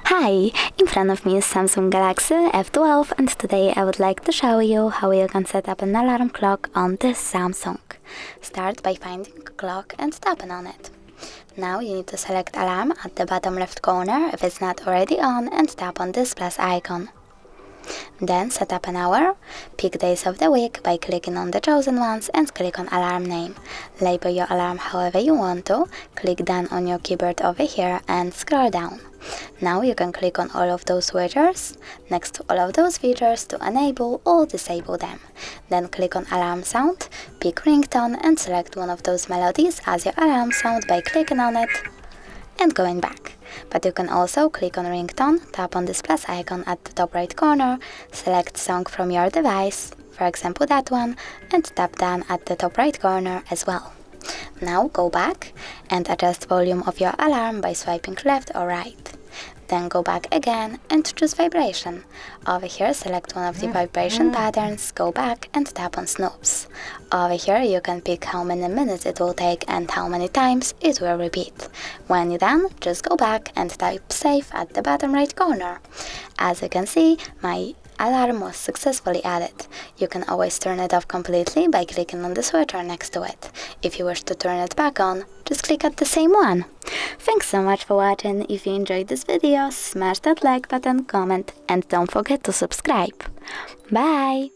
Hi, in front of me is Samsung Galaxy F12 and today I would like to show you how you can set up an alarm clock on this Samsung. Start by finding a clock and tapping on it. Now you need to select alarm at the bottom left corner if it's not already on and tap on this plus icon. Then set up an hour, pick days of the week by clicking on the chosen ones and click on alarm name. Label your alarm however you want to, click done on your keyboard over here and scroll down. Now you can click on all of those features, next to all of those features to enable or disable them. Then click on alarm sound, pick ringtone and select one of those melodies as your alarm sound by clicking on it and going back. But you can also click on ringtone, tap on this plus icon at the top right corner, select song from your device, for example that one, and tap done at the top right corner as well. Now go back and adjust volume of your alarm by swiping left or right. Then go back again and choose vibration. Over here select one of the vibration patterns, go back and tap on snooze. Over here you can pick how many minutes it will take and how many times it will repeat. When you're done, just go back and type save at the bottom right corner. As you can see, my alarm was successfully added. You can always turn it off completely by clicking on the switcher next to it. If you wish to turn it back on, just click at the same one. Thanks so much for watching. If you enjoyed this video, smash that like button, comment and don't forget to subscribe. Bye!